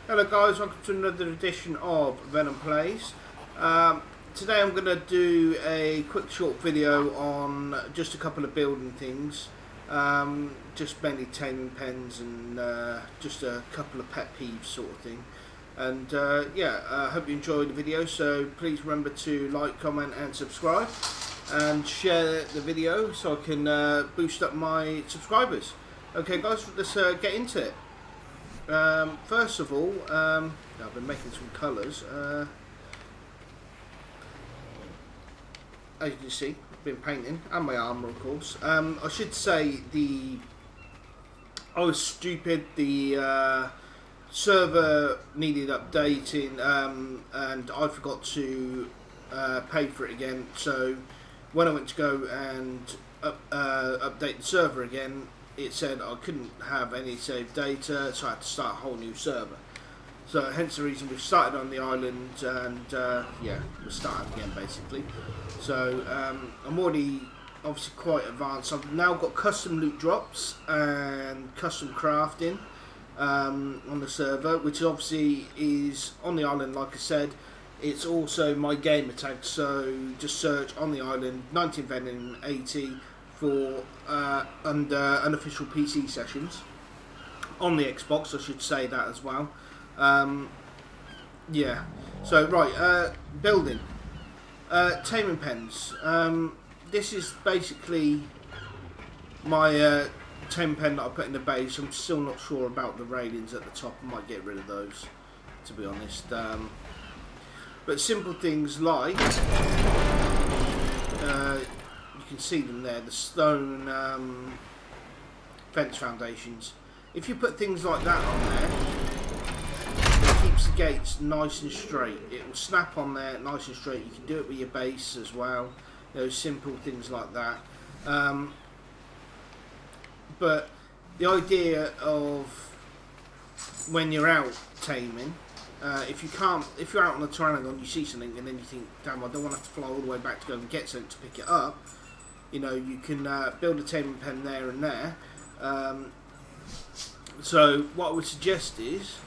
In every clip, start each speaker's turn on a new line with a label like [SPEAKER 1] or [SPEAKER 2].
[SPEAKER 1] Hello guys, welcome to another edition of Venom Plays. Today I'm going to do a quick short video on just a couple of building things. Just mainly taming pens and just a couple of pet peeves sort of thing. And I hope you enjoyed the video, so please remember to like, comment and subscribe. And share the video so I can boost up my subscribers. Okay guys, let's get into it. First of all, I've been making some colours. As you can see, I've been painting, and my armour of course. I should say I was stupid, the server needed updating, and I forgot to pay for it again, so when I went to go and update the server again, it said I couldn't have any saved data, so I had to start a whole new server. So hence the reason we've started on the island, and we're starting again basically. So I'm already obviously quite advanced. I've now got custom loot drops and custom crafting on the server, which obviously is on the island. Like I said, it's also my gamer tag, so just search on the island 19VENOM80 for under unofficial PC sessions on the Xbox. I should say that as well. So right, building taming pens. This is basically my taming pen that I put in the base. I'm still not sure about the railings at the top. I might get rid of those, to be honest. But simple things like you can see them there, the stone fence foundations. If you put things like that on there, it keeps the gates nice and straight. It will snap on there nice and straight. You can do it with your base as well. Those simple things like that. But the idea of when you're out taming, if you're out on the Pteranodon, you see something and then you think, damn, I don't want to have to fly all the way back to go and get something to pick it up. You know, you can build a taming pen there and there. So what I would suggest is,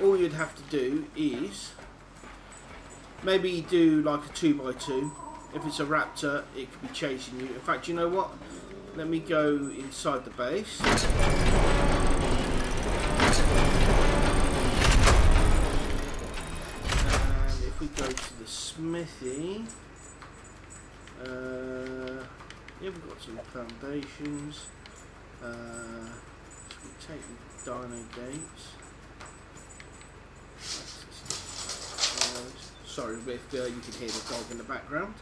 [SPEAKER 1] all you'd have to do is maybe do like a 2x2. If it's a raptor, it could be chasing you. In fact, you know what? Let me go inside the base. If we go to the smithy, we've got some foundations. So we take the dino gates. Sorry if you can hear the dog in the background.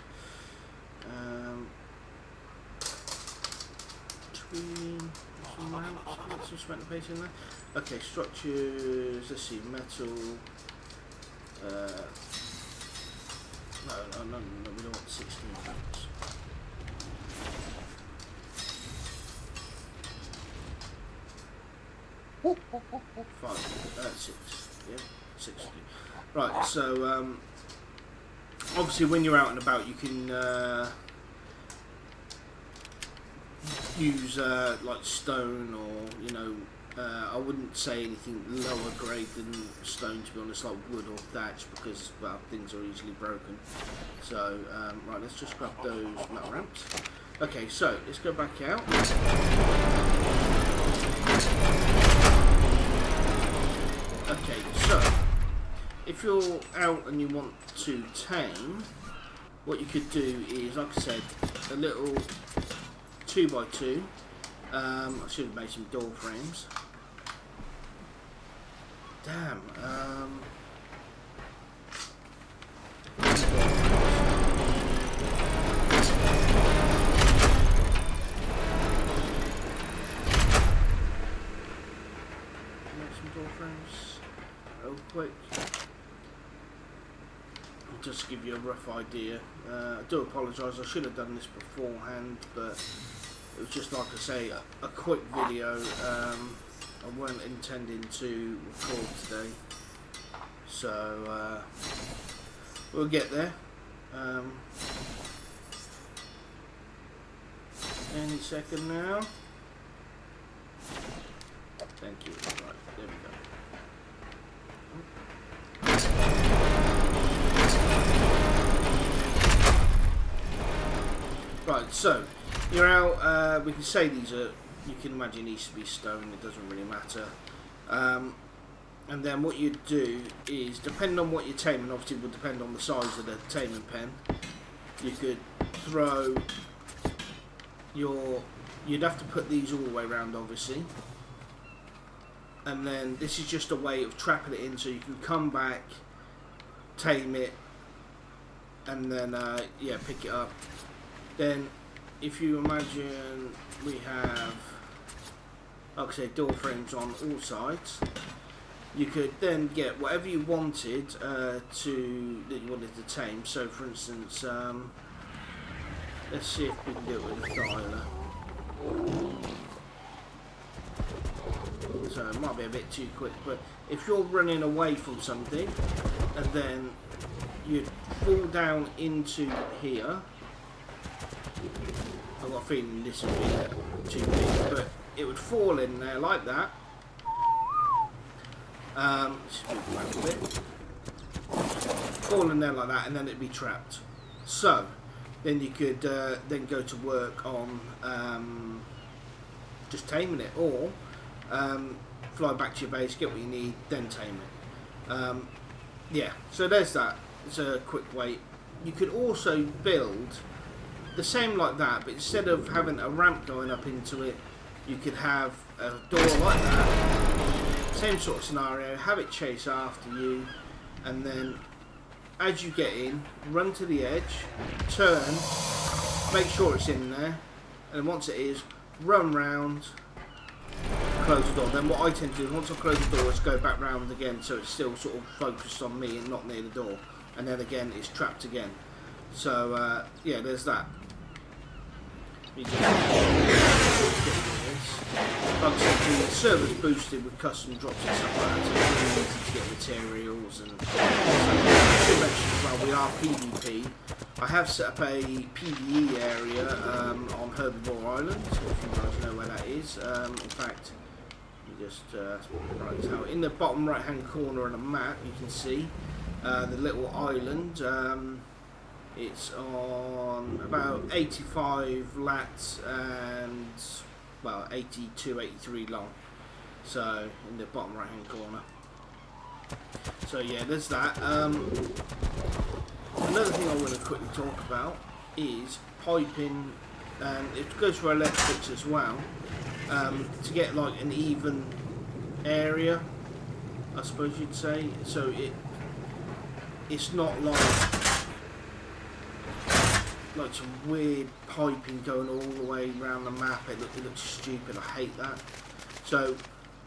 [SPEAKER 1] Some ramps, got some cement base in there. Okay, structures. Let's see, metal. No, we don't want 16 ramps. Six. Yeah, 60. Right, so obviously when you're out and about, you can use like stone, or I wouldn't say anything lower grade than stone, to be honest, like wood or thatch, because well, things are easily broken. So right, let's just grab those metal ramps. Okay, so let's go back out. Okay, so if you're out and you want to tame, what you could do is, like I said, a little 2x2. I should have made some door frames. Damn. Real quick, just to give you a rough idea. I do apologise, I should have done this beforehand, but it was just, like I say, a quick video. I weren't intending to record today, so we'll get there. Any second now. Thank you. Right, there we go. Right, so you're out. We can say these are. You can imagine these to be stone. It doesn't really matter. And then what you do is, depending on what you're taming, obviously will depend on the size of the taming pen. You could throw your. You'd have to put these all the way around, obviously. And then this is just a way of trapping it in, so you can come back, tame it, and then yeah, pick it up. Then, if you imagine we have, like I say, door frames on all sides, you could then get whatever you wanted that you wanted to tame. So, for instance, let's see if we can do it with a dialer. So it might be a bit too quick, but if you're running away from something, and then you'd fall down into here. I've got a feeling this would be too big, but it would fall in there like that. Just move back a bit. Fall in there like that, and then it'd be trapped. So then you could then go to work on just taming it, or fly back to your base, get what you need, then tame it. Yeah, so there's that. It's a quick way. You could also build the same like that, but instead of having a ramp going up into it, you could have a door like that. Same sort of scenario, have it chase after you, and then as you get in, run to the edge, turn, make sure it's in there, and once it is, run round, close the door. Then what I tend to do is, once I close the door, is go back round again, so it's still sort of focused on me and not near the door, and then again it's trapped again. So yeah, there's that. You just like I said, the server's boosted with custom drops and stuff like that, so it's really easy to get materials and stuff. I should mention as well, we are PvP. I have set up a PvE area on Herbivore Island, if you guys know where that is. In fact, you just right, so in the bottom right hand corner of the map you can see the little island. It's on about 85 lats and, well, 82, 83 long. So, in the bottom right hand corner. So yeah, there's that. Another thing I want to quickly talk about is piping, and it goes for electrics as well, to get like an even area, I suppose you'd say. So it's not like some weird piping going all the way around the map. It looks stupid. I hate that. So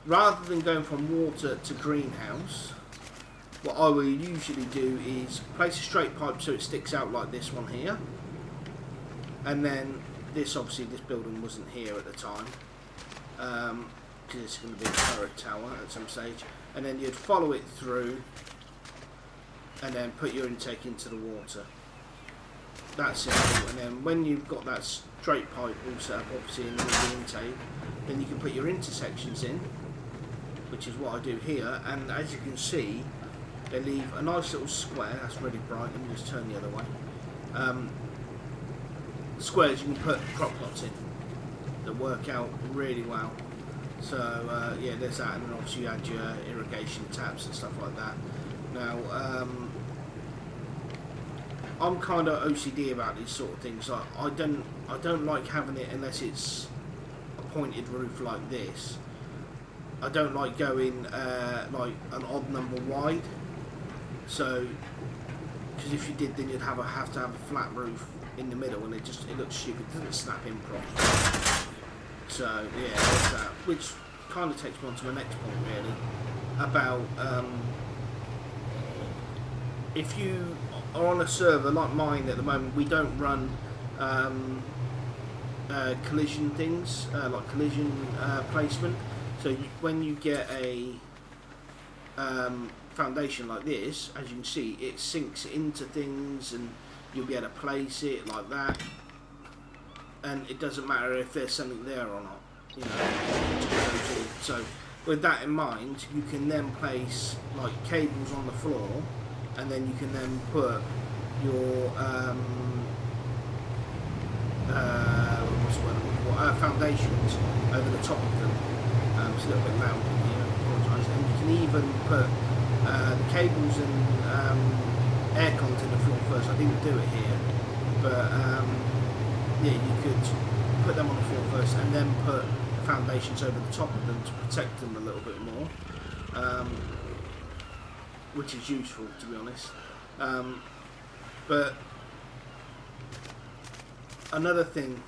[SPEAKER 1] rather than going from water to greenhouse, what I will usually do is place a straight pipe so it sticks out like this one here, and then this, obviously this building wasn't here at the time, because it's going to be a turret tower at some stage, and then you'd follow it through and then put your intake into the water. That's simple. And then when you've got that straight pipe all set up, obviously in the intake, then you can put your intersections in, which is what I do here. And as you can see, they leave a nice little square. That's really bright. Let me just turn the other way. Squares you can put crop plots in that work out really well. So yeah, there's that. And then obviously you add your irrigation taps and stuff like that. Now, I'm kind of OCD about these sort of things. Like, I don't like having it unless it's a pointed roof like this. I don't like going like an odd number wide. So, because if you did, then you'd have to have a flat roof in the middle, and it looks stupid. It doesn't snap in properly. So yeah, that's that. Which kind of takes me on to my next point, really, about if you are on a server like mine at the moment, we don't run collision things, like collision placement. So when you get a foundation like this, as you can see, it sinks into things and you'll be able to place it like that, and it doesn't matter if there's something there or not, you know, it just goes in. So with that in mind, you can then place like cables on the floor, and then you can then put your foundations over the top of them. It's a little bit loud in here, I apologise. And you can even put the cables and air cons in the floor first. I didn't do it here, but yeah, you could put them on the floor first and then put foundations over the top of them to protect them a little bit more, which is useful, to be honest. But another thing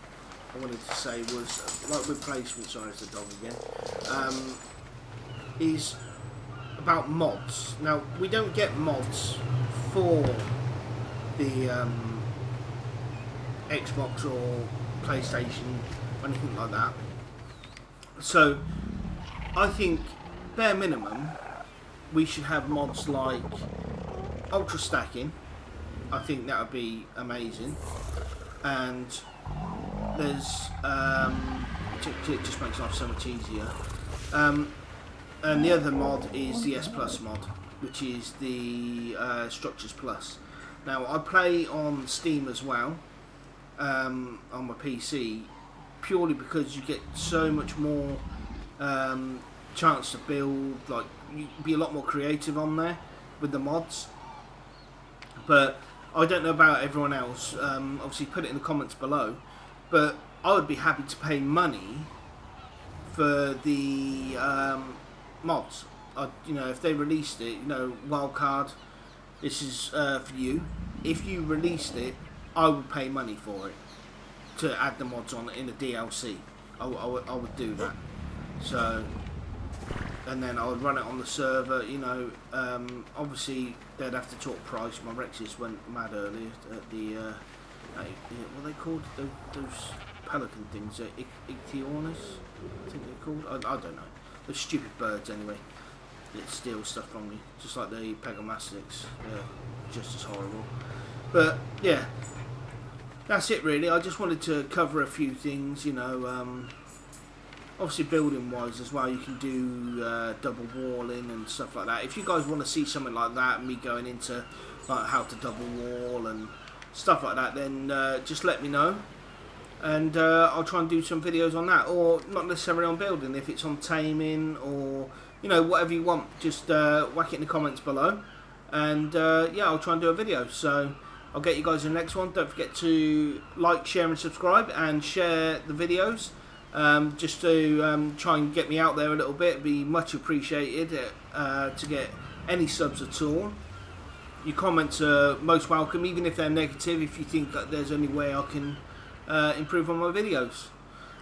[SPEAKER 1] I wanted to say was, like with placement, sorry, it's the dog again, is about mods. Now, we don't get mods for the Xbox or PlayStation or anything like that. So, I think, bare minimum, we should have mods like ultra stacking. I think that would be amazing. And there's it just makes life so much easier. And the other mod is the S Plus mod, which is the Structures Plus. Now, I play on Steam as well, on my PC, purely because you get so much more chance to build. Like, you can be a lot more creative on there with the mods. But I don't know about everyone else. Obviously, put it in the comments below. But I would be happy to pay money for the mods. You know, if they released it, you know, wildcard, this is for you. If you released it, I would pay money for it to add the mods on in a DLC. I would do that. So, and then I would run it on the server. You know, obviously they'd have to talk price. My Rexes went mad earlier at the what are they called? Those pelican things, Ichthyornis, I think they're called. I don't know. Those stupid birds anyway. That steal stuff from me, just like the Pegomastics. They're just as horrible. But yeah, that's it really. I just wanted to cover a few things. You know, obviously building wise as well, you can do double walling and stuff like that. If you guys want to see something like that, me going into like how to double wall and stuff like that, then just let me know, and I'll try and do some videos on that, or not necessarily on building. If it's on taming or, you know, whatever you want, just whack it in the comments below, and yeah, I'll try and do a video. So I'll get you guys in the next one. Don't forget to like, share and subscribe, and share the videos, just to try and get me out there a little bit. It'd be much appreciated to get any subs at all. Your comments are most welcome, even if they're negative, if you think that there's any way I can improve on my videos.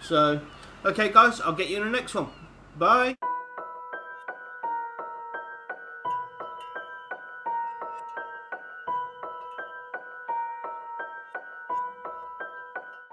[SPEAKER 1] So, okay guys, I'll get you in the next one. Bye!